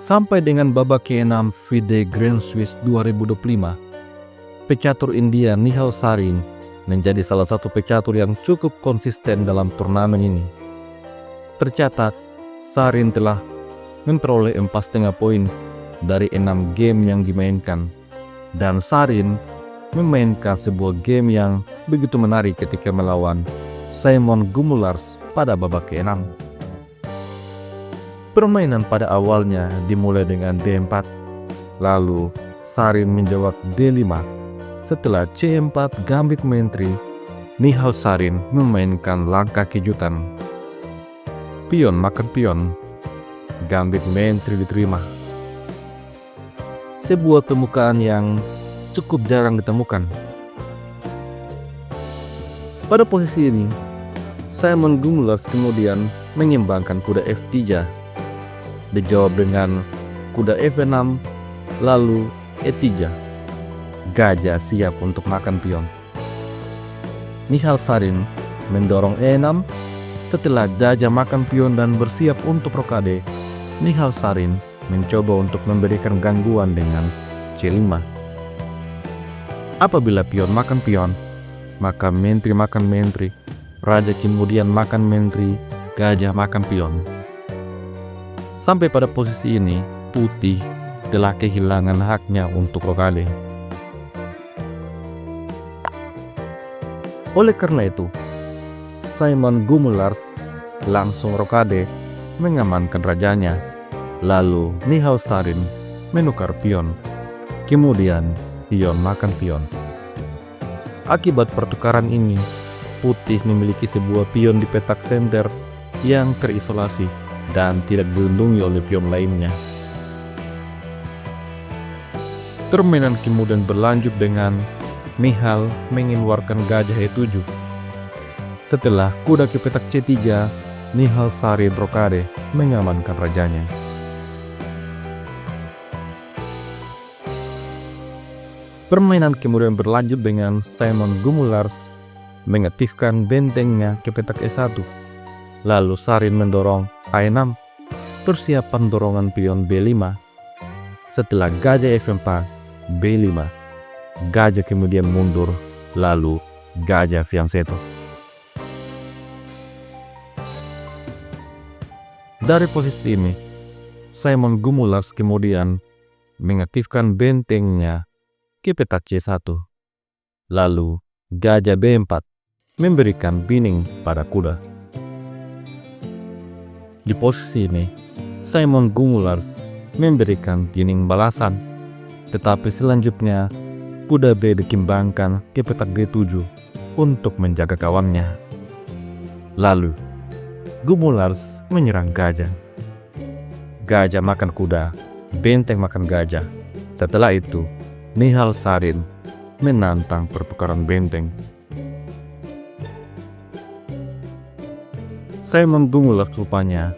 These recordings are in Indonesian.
Sampai dengan babak ke-6 FIDE Grand Swiss 2025, pecatur India Nihal Sarin menjadi salah satu pecatur yang cukup konsisten dalam turnamen ini. Tercatat, Sarin telah memperoleh 4,5 poin dari 6 game yang dimainkan, dan Sarin memainkan sebuah game yang begitu menarik ketika melawan Simon Gumulars pada babak ke-6. Permainan pada awalnya dimulai dengan D4, lalu Sarin menjawab D5. Setelah C4 gambit menteri, Nihal Sarin memainkan langkah kejutan. Pion makan pion, gambit menteri diterima. Sebuah temukan yang cukup jarang ditemukan. Pada posisi ini, Simon Gumulars kemudian mengembangkan kuda F3. Dijawab dengan kuda F6, lalu E3. Gajah siap untuk makan pion. Nihal Sarin mendorong E6. Setelah gajah makan pion dan bersiap untuk rokade, Nihal Sarin mencoba untuk memberikan gangguan dengan C5. Apabila pion makan pion, maka menteri makan menteri, raja kemudian makan menteri, gajah makan pion. Sampai pada posisi ini, putih telah kehilangan haknya untuk rokade. Oleh karena itu, Simon Gumulars langsung rokade mengamankan rajanya. Lalu Nihal Sarin menukar pion. Kemudian pion makan pion. Akibat pertukaran ini, putih memiliki sebuah pion di petak senter yang terisolasi dan tidak dilindungi oleh pion lainnya. Permainan kemudian berlanjut dengan Nihal mengeluarkan gajah E7. Setelah kuda ke petak C3, Nihal Sarin rokade mengamankan rajanya. Permainan kemudian berlanjut dengan Simon Gumulars mengaktifkan bentengnya ke petak E1. Lalu Sarin mendorong A6, persiapan dorongan pion B5. Setelah gajah F4, B5. Gajah kemudian mundur, lalu gajah fianchetto. Dari posisi ini, Simon Gumulars kemudian mengaktifkan bentengnya ke petak C1. Lalu gajah B4 memberikan bining pada kuda. Di posisi ini, Simon Gumulars memberikan bining balasan, tetapi selanjutnya kuda B dikembangkan ke petak G7 untuk menjaga kawannya. Lalu Gumulars menyerang gajah. Gajah makan kuda, benteng makan gajah. Setelah itu, Nihal Sarin menantang pertukaran benteng. Simon Gumulars rupanya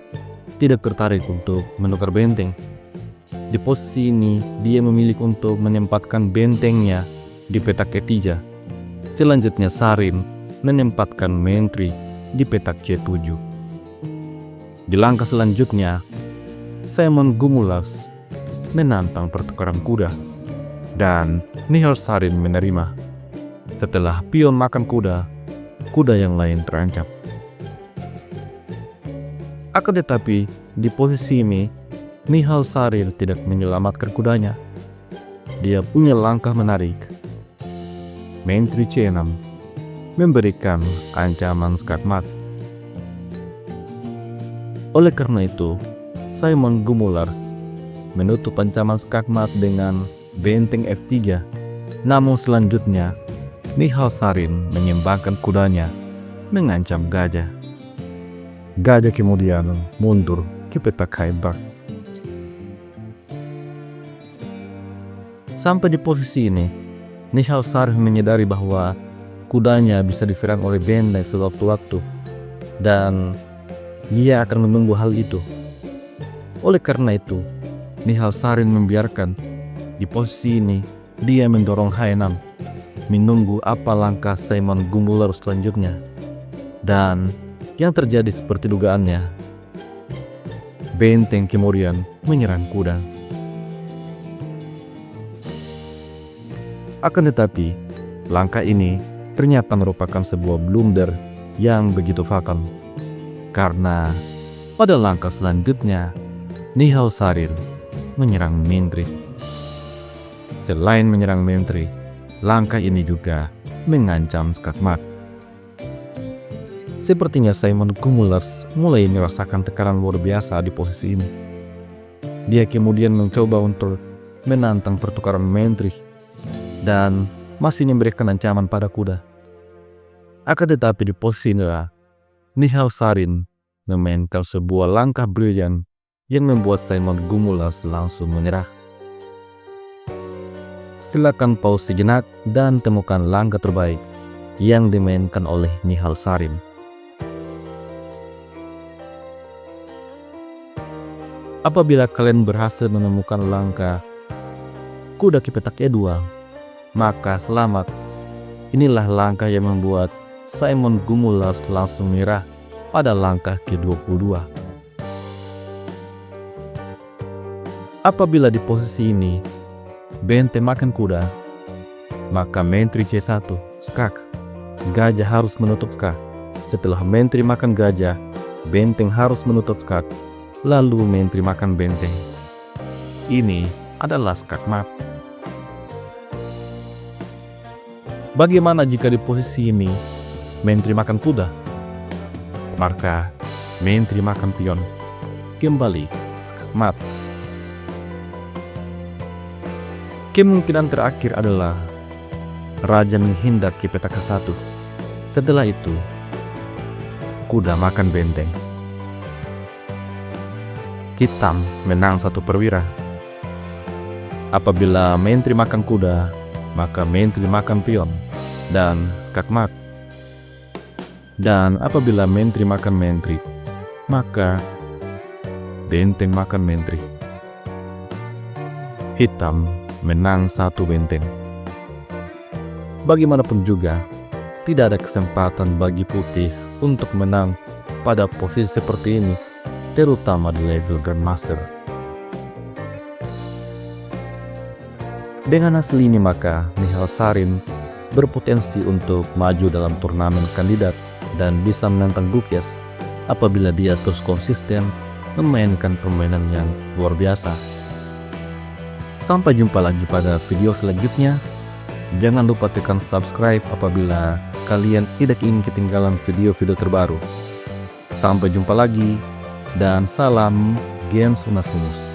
tidak tertarik untuk menukar benteng. Di posisi ini, dia memilih untuk menempatkan bentengnya di petak E3. Selanjutnya Sarin menempatkan menteri di petak C7. Di langkah selanjutnya, Simon Gumulars menantang pertukaran kuda, dan Nihal Sarin menerima. Setelah pion makan kuda, kuda yang lain terancam. Akan tetapi, di posisi ini, Nihal Sarin tidak menyelamatkan kudanya. Dia punya langkah menarik. Menteri C6 memberikan ancaman skakmat. Oleh karena itu, Simon Gumulars menutup ancaman skakmat dengan benteng F3. Namun selanjutnya, Nihal Sarin menyembangkan kudanya mengancam gajah. Gajah kemudian mundur ke petak H4. Sampai di posisi ini, Nihal Sarin menyadari bahwa kudanya bisa diserang oleh benteng sewaktu-waktu, dan dia akan menunggu hal itu. Oleh karena itu, Nihal Sarin membiarkan. Di posisi ini, dia mendorong H6, menunggu apa langkah Simon Gumulars selanjutnya. Dan yang terjadi seperti dugaannya. Benteng kemudian menyerang kuda. Akan tetapi, langkah ini ternyata merupakan sebuah blunder yang begitu fatal. Karena pada langkah selanjutnya, Nihal Sarin menyerang menteri. Selain menyerang menteri, langkah ini juga mengancam Skakmat. Sepertinya Simon Gumulars mulai merasakan tekanan luar biasa di posisi ini. Dia kemudian mencoba untuk menantang pertukaran menteri dan masih memberikan ancaman pada kuda. Akan tetapi di posisi inilah Nihal Sarin memainkan sebuah langkah brilian yang membuat Simon Gumulars langsung menyerah. Silakan pause sejenak dan temukan langkah terbaik yang dimainkan oleh Nihal Sarin. Apabila kalian berhasil menemukan langkah kuda ke petak E2, maka selamat. Inilah langkah yang membuat Simon Gumulars langsung menyerah pada langkah ke-22. Apabila di posisi ini benteng makan kuda, maka menteri C1 skak. Gajah harus menutup skak. Setelah menteri makan gajah, benteng harus menutup skak. Lalu menteri makan benteng. Ini adalah skakmat. Bagaimana jika di posisi ini menteri makan kuda? Maka menteri makan pion. Kembali skakmat. Kemungkinan terakhir adalah raja menghindar ke petak K1. Setelah itu, kuda makan benteng. Hitam menang 1 perwira. Apabila menteri makan kuda, maka menteri makan pion dan skakmat. Dan apabila menteri makan menteri, maka benteng makan menteri. Hitam menang 1 benteng. Bagaimanapun juga, tidak ada kesempatan bagi putih untuk menang pada posisi seperti ini, terutama di level Grandmaster. Dengan hasil ini maka Nihal Sarin berpotensi untuk maju dalam turnamen kandidat dan bisa menantang Gukes apabila dia terus konsisten memainkan permainan yang luar biasa. Sampai jumpa lagi pada video selanjutnya. Jangan lupa tekan subscribe apabila kalian tidak ingin ketinggalan video-video terbaru. Sampai jumpa lagi. Dan salam Gens Unasumus.